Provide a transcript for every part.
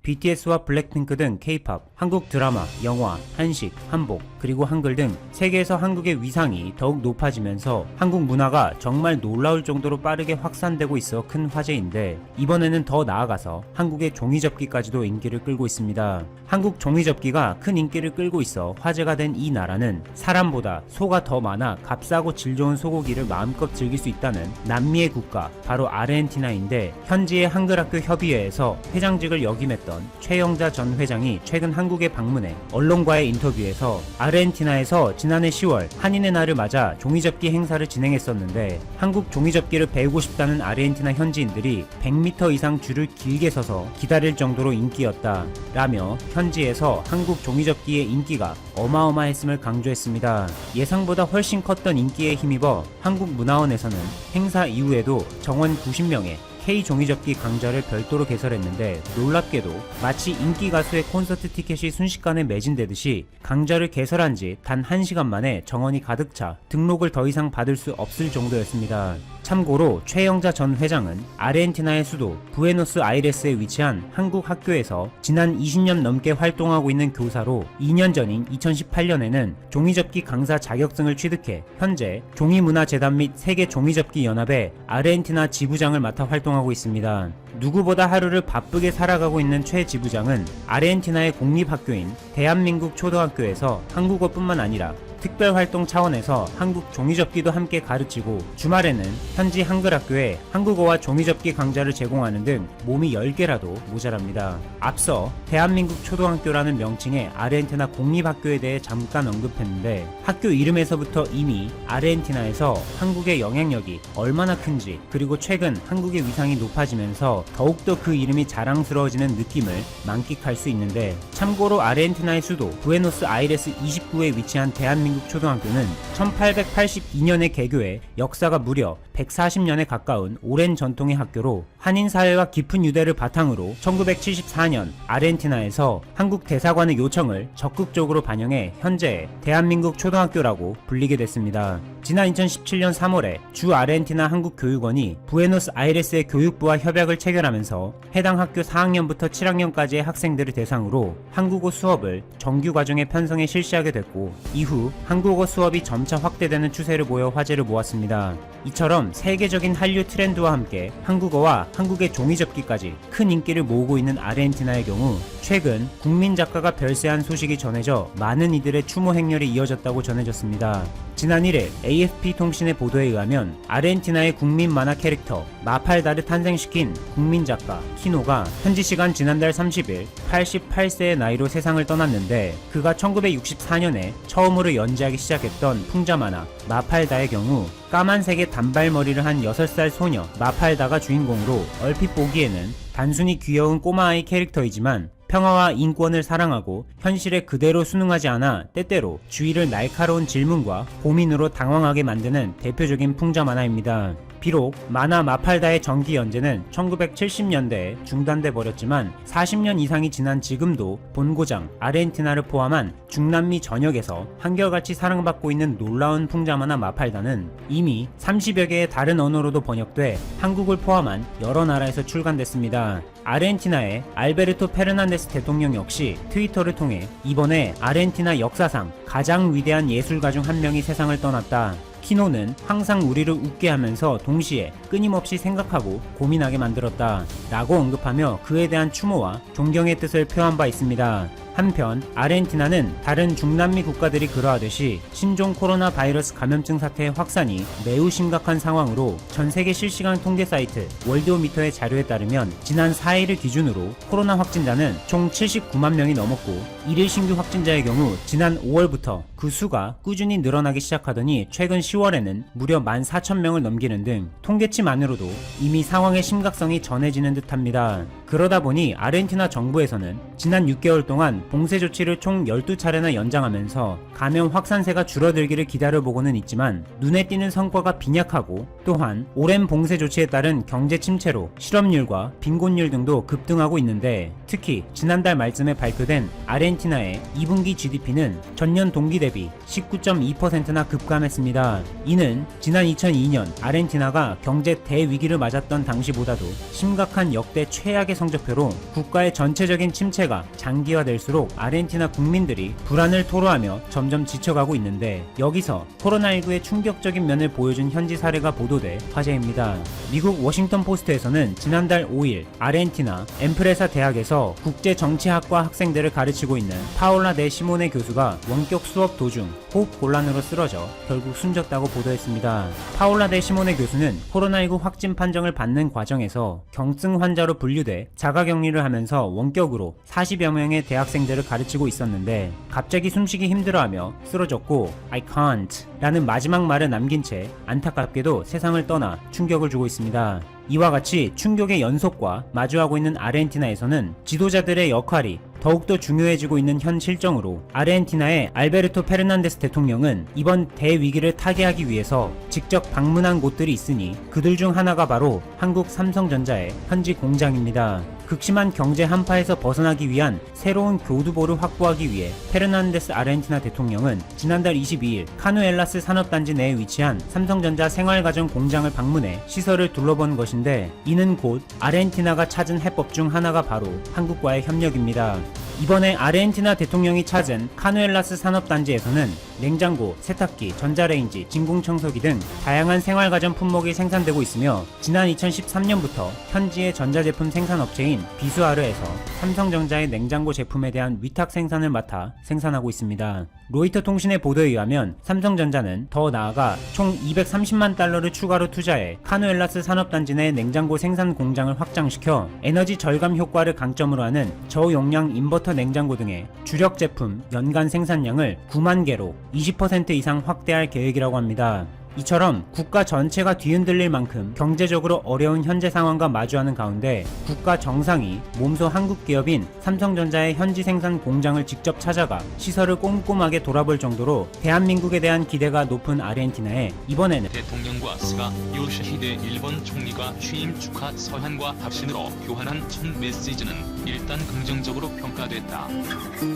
BTS와 블랙핑크 등 K-팝, 한국 드라마, 영화, 한식, 한복, 그리고 한글 등 세계에서 한국의 위상이 더욱 높아지면서 한국 문화가 정말 놀라울 정도로 빠르게 확산되고 있어 큰 화제인데, 이번에는 더 나아가서 한국의 종이접기까지도 인기를 끌고 있습니다. 한국 종이접기가 큰 인기를 끌고 있어 화제가 된 이 나라는 사람보다 소가 더 많아 값싸고 질 좋은 소고기를 마음껏 즐길 수 있다는 남미의 국가, 바로 아르헨티나인데, 현지의 한글학교 협의회에서 회장직을 역임했던 최영자 전 회장이 최근 한국에 방문해 언론과의 인터뷰에서 아르헨티나에서 지난해 10월 한인의 날을 맞아 종이접기 행사를 진행했었는데, 한국 종이접기를 배우고 싶다는 아르헨티나 현지인들이 100m 이상 줄을 길게 서서 기다릴 정도로 인기였다 라며 현지에서 한국 종이접기의 인기가 어마어마했음을 강조했습니다. 예상보다 훨씬 컸던 인기에 힘입어 한국문화원에서는 행사 이후에도 정원 90명의 K 종이접기 강좌를 별도로 개설했는데, 놀랍게도 마치 인기 가수의 콘서트 티켓이 순식간에 매진되듯이 강좌를 개설한 지 단 1시간 만에 정원이 가득 차 등록을 더 이상 받을 수 없을 정도였습니다. 참고로 최영자 전 회장은 아르헨티나의 수도 부에노스아이레스에 위치한 한국 학교에서 지난 20년 넘게 활동하고 있는 교사로 2년 전인 2018년에는 종이접기 강사 자격증을 취득해 현재 종이문화재단 및 세계 종이접기 연합의 아르헨티나 지부장을 맡아 활동하고 있습니다. 누구보다 하루를 바쁘게 살아가고 있는 최 지부장은 아르헨티나의 공립학교인 대한민국 초등학교에서 한국어뿐만 아니라 특별활동 차원에서 한국 종이접기도 함께 가르치고, 주말에는 현지 한글학교에 한국어와 종이접기 강좌를 제공하는 등 몸이 10개라도 모자랍니다. 앞서 대한민국 초등학교라는 명칭의 아르헨티나 공립학교에 대해 잠깐 언급했는데, 학교 이름에서부터 이미 아르헨티나에서 한국의 영향력이 얼마나 큰지, 그리고 최근 한국의 위상이 높아지면서 더욱더 그 이름이 자랑스러워지는 느낌을 만끽할 수 있는데, 참고로 아르헨티나의 수도 부에노스아이레스 29에 위치한 대한민국 초등학교는 1882년에 개교해 역사가 무려 140년에 가까운 오랜 전통의 학교로, 한인 사회와 깊은 유대를 바탕으로 1974년 아르헨티나에서 한국 대사관의 요청을 적극적으로 반영해 현재 대한민국 초등학교라고 불리게 됐습니다. 지난 2017년 3월에 주 아르헨티나 한국교육원이 부에노스아이레스의 교육부와 협약을 체결하면서 해당 학교 4학년부터 7학년까지의 학생들을 대상으로 한국어 수업을 정규 과정에 편성해 실시하게 됐고, 이후 한국어 수업이 점차 확대되는 추세를 보여 화제를 모았습니다. 이처럼 세계적인 한류 트렌드와 함께 한국어와 한국의 종이접기까지 큰 인기를 모으고 있는 아르헨티나의 경우, 최근 국민 작가가 별세한 소식이 전해져 많은 이들의 추모 행렬이 이어졌다고 전해졌습니다. 지난 1일 AFP 통신의 보도에 의하면 아르헨티나의 국민 만화 캐릭터 마팔다를 탄생시킨 국민 작가 키노가 현지 시간 지난달 30일 88세의 나이로 세상을 떠났는데, 그가 1964년에 처음으로 연재하기 시작했던 풍자 만화 마팔다의 경우 까만색의 단발머리를 한 6살 소녀 마팔다가 주인공으로, 얼핏 보기에는 단순히 귀여운 꼬마아이 캐릭터이지만 평화와 인권을 사랑하고 현실에 그대로 순응하지 않아 때때로 주위를 날카로운 질문과 고민으로 당황하게 만드는 대표적인 풍자 만화입니다. 비록 만화 마팔다의 정기 연재는 1970년대에 중단돼 버렸지만 40년 이상이 지난 지금도 본고장 아르헨티나를 포함한 중남미 전역에서 한결같이 사랑받고 있는 놀라운 풍자 만화 마팔다는 이미 30여 개의 다른 언어로도 번역돼 한국을 포함한 여러 나라에서 출간됐습니다. 아르헨티나의 알베르토 페르난데스 대통령 역시 트위터를 통해 이번에 아르헨티나 역사상 가장 위대한 예술가 중 한 명이 세상을 떠났다. 키노는 항상 우리를 웃게 하면서 동시에 끊임없이 생각하고 고민하게 만들었다 라고 언급하며 그에 대한 추모와 존경의 뜻을 표한 바 있습니다. 한편 아르헨티나는 다른 중남미 국가들이 그러하듯이 신종 코로나 바이러스 감염증 사태의 확산이 매우 심각한 상황으로, 전세계 실시간 통계 사이트 월드오미터의 자료에 따르면 지난 4일을 기준으로 코로나 확진자는 총 79만 명이 넘었고, 일일 신규 확진자의 경우 지난 5월부터 그 수가 꾸준히 늘어나기 시작하더니 최근 10월에는 무려 14,000명을 넘기는 등 통계치만으로도 이미 상황의 심각성이 전해지는 듯합니다. 그러다 보니 아르헨티나 정부에서는 지난 6개월 동안 봉쇄 조치를 총 12차례나 연장하면서 감염 확산세가 줄어들기를 기다려보고는 있지만 눈에 띄는 성과가 빈약하고, 또한 오랜 봉쇄 조치에 따른 경제 침체로 실업률과 빈곤율 등도 급등하고 있는데, 특히 지난달 말쯤에 발표된 아르헨티나의 2분기 GDP는 전년 동기 대비 19.2%나 급감했습니다. 이는 지난 2002년 아르헨티나가 경제 대위기를 맞았던 당시보다도 심각한 역대 최악의 성적표로 국가의 전체적인 침체가 장기화될수록 아르헨티나 국민들이 불안을 토로하며 점점 지쳐가고 있는데, 여기서 코로나19의 충격적인 면을 보여준 현지 사례가 보도돼 화제입니다. 미국 워싱턴 포스트에서는 지난달 5일 아르헨티나 엠프레사 대학에서 국제정치학과 학생들을 가르치고 있는 파올라 데 시모네 교수가 원격 수업 도중 호흡 곤란으로 쓰러져 결국 숨졌다고 보도했습니다. 파올라 데 시모네 교수는 코로나19 확진 판정을 받는 과정에서 경증 환자로 분류돼 자가격리를 하면서 원격으로 40여 명의 대학생들을 가르치고 있었는데, 갑자기 숨쉬기 힘들어하며 쓰러졌고 I can't 라는 마지막 말을 남긴 채 안타깝게도 세상을 떠나 충격을 주고 있습니다. 이와 같이 충격의 연속과 마주하고 있는 아르헨티나에서는 지도자들의 역할이 더욱더 중요해지고 있는 현 실정으로 아르헨티나의 알베르토 페르난데스 대통령은 이번 대위기를 타개하기 위해서 직접 방문한 곳들이 있으니 그들 중 하나가 바로 한국 삼성전자의 현지 공장입니다. 극심한 경제 한파에서 벗어나기 위한 새로운 교두보를 확보하기 위해 페르난데스 아르헨티나 대통령은 지난달 22일 카누엘라스 산업단지 내에 위치한 삼성전자 생활가전 공장을 방문해 시설을 둘러본 것인데, 이는 곧 아르헨티나가 찾은 해법 중 하나가 바로 한국과의 협력입니다. 이번에 아르헨티나 대통령이 찾은 카누엘라스 산업단지에서는 냉장고, 세탁기, 전자레인지, 진공청소기 등 다양한 생활가전 품목이 생산되고 있으며, 지난 2013년부터 현지의 전자제품 생산업체인 비수아르에서 삼성전자의 냉장고 제품에 대한 위탁 생산을 맡아 생산하고 있습니다. 로이터 통신의 보도에 의하면 삼성전자는 더 나아가 총 230만 달러를 추가로 투자해 카누엘라스 산업단지 내 냉장고 생산 공장을 확장시켜 에너지 절감 효과를 강점으로 하는 저용량 인버터 냉장고 등의 주력 제품 연간 생산량을 9만 개로 20% 이상 확대할 계획이라고 합니다. 이처럼 국가 전체가 뒤흔들릴 만큼 경제적으로 어려운 현재 상황과 마주하는 가운데 국가 정상이 몸소 한국 기업인 삼성전자의 현지 생산 공장을 직접 찾아가 시설을 꼼꼼하게 돌아볼 정도로 대한민국에 대한 기대가 높은 아르헨티나에 이번에는 대통령과 스가 요시히데 일본 총리가 취임 축하 서한과 답신으로 교환한 첫 메시지는 일단 긍정적으로 평가됐다.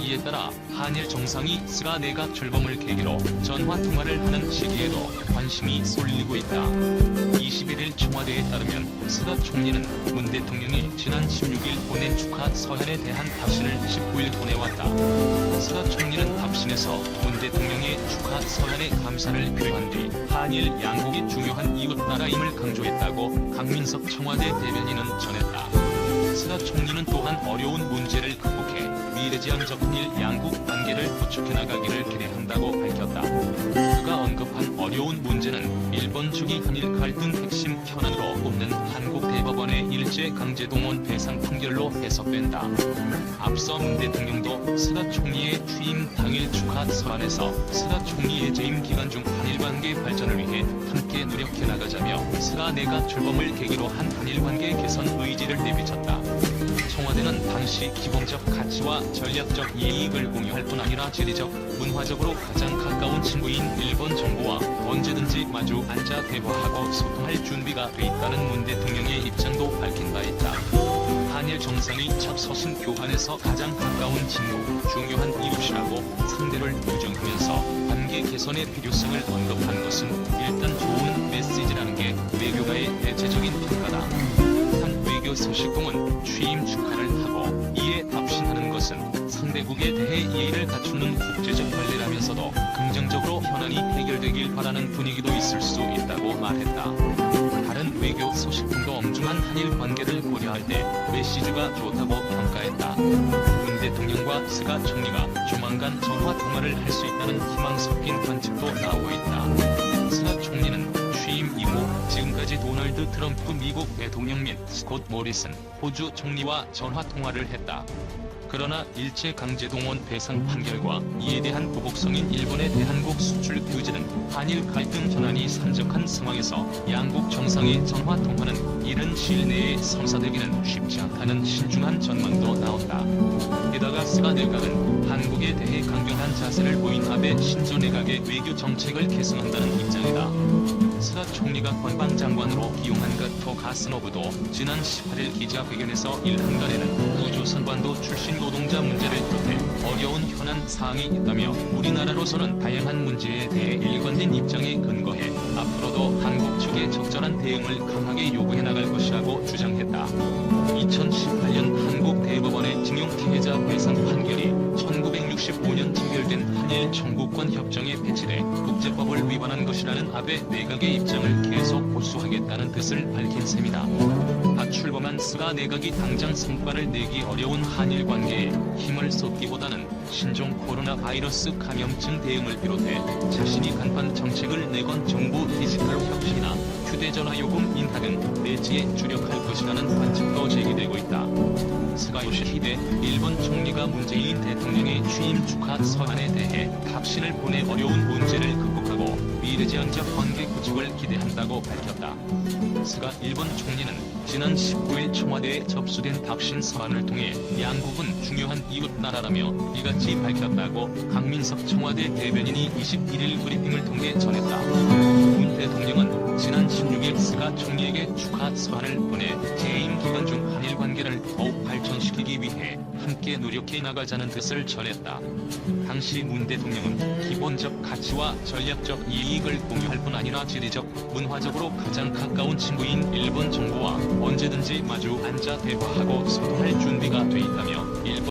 이에 따라 한일 정상이 스가 내각 출범을 계기로 전화 통화를 하는 시기에도 관심이 쏠리고 있다. 21일 청와대에 따르면 스가 총리는 문 대통령이 지난 16일 보낸 축하 서한에 대한 답신을 19일 보내왔다. 스가 총리는 답신에서 문 대통령의 축하 서한에 감사를 표한 뒤 한일 양국이 중요한 이웃 나라임을 강조했다고 강민석 청와대 대변인은 전했다. 스가 총리는 또한 어려운 문제를 극복해 미래지향적 한일 양국 관계를 구축해 나가기를 기대한다고 밝혔다. 그가 언급한 어려운 문제는 일본 주기 한일 갈등 핵심 현안으로 꼽는 한국 대법원의 일제 강제동원 배상 판결로 해석된다. 앞서 문 대통령도 스가 총리의 취임 당일 축하 서한에서 스가 총리의 재임 기간 중 한일 관계 발전을 위해 함께 노력해 나가자며 스가 내각 출범을 계기로 한 한일 관계 개선 의지를 내비쳤다. 청와대는 당시 기본적 가치와 전략적 이익을 공유할 뿐 아니라 지리적, 문화적으로 가장 가까운 친구인 일본 정부와 언제든지 마주 앉아 대화하고 소통할 준비가 돼 있다는 문 대통령의 입장도 밝힌 바 있다. 한일 정상이 첫 서신 교환에서 가장 가까운 친구, 중요한 이웃이라고 상대를 부정하면서 관계 개선의 필요성을 언급한 것은 일단 좋은 메시지라는 게 외교가의 대체적인 평가다. 한 외교 소식통은 취임 축하를 하고 이에 답신하는 것은 상대국에 대해 예의를 갖추는 국제적 관례라면서도 긍정적으로 현안이 해결되길 바라는 분위기도 있을 수 있다고 말했다. 다른 외교 소식통도 엄중한 한일 관계를 고려할 때 메시지가 좋다고 평가했다. 문 대통령과 스가 총리가 조만간 전화 통화를 할 수 있다는 희망 섞인 관측도 나오고 있다. 스가 총리는 취임 이후 지금까지 도널드 트럼프 미국 대통령 및 스콧 모리슨 호주 총리와 전화 통화를 했다. 그러나 일제강제동원 배상 판결과 이에 대한 보복성인 일본의 대한국 수출 규제 등 한일 갈등 현안이 산적한 상황에서 양국 정상의 전화통화는 이른 시일 내에 성사되기는 쉽지 않다는 신중한 전망도 나온다. 게다가 스가 내각은 한국에 대해 강경한 자세를 보인 아베 신조 내각의 외교 정책을 계승한다는 입장이다. 스가 총리가 관방장관으로 기용한 가토 가스노브도 지난 18일 기자회견에서 한간에는 구조선반도 출신 노동자 문제를 비롯해 어려운 현안 사항이 있다며 우리나라로서는 다양한 문제에 대해 일관된 입장에 근거해 앞으로도 한국 측에 적절한 대응을 강하게 요구해 나갈 것이라고 주장했다. 2018년 한국 대법원의 징용 피해자 배상 판결이 1965년 체결된 한일 청구권 협정에 배치돼 국제법을 위반한 것이라는 아베 내각의 입장을 계속 고수하겠다는 뜻을 밝힌 셈이다. 출범한 스가 내각이 당장 성과를 내기 어려운 한일 관계에 힘을 쏟기보다는 신종 코로나 바이러스 감염증 대응을 비롯해 자신이 간판 정책을 내건 정부 디지털 혁신이나 휴대전화 요금 인하 등 내지에 주력할 것이라는 관측도 제기되고 있다. 스가 요시히데 일본 총리가 문재인 대통령의 취임 축하 서한에 대해 답신을 보내 어려운 문제를 극복하고 미래지향적 관계 구축을 기대한다고 밝혔다. 스가 일본 총리는 지난 19일 청와대에 접수된 답신 서한을 통해 양국은 중요한 이웃 나라라며 이같이 밝혔다고 강민석 청와대 대변인이 21일 브리핑을 통해 전했다. 문 대통령은 지난 16일 스가 총리에게 축하 서한을 보내 재임 기간 중 한일 관계를 더욱 발전시키기 위해 함께 노력해 나가자는 뜻을 전했다. 당시 문 대통령은 기본적 가치와 전략적 이익을 공유할 뿐 아니라 지리적, 문화적으로 가장 가까운 친구인 일본 정부와 언제든지 마주 앉아 대화하고 소통할 준비가 돼 있다며 일본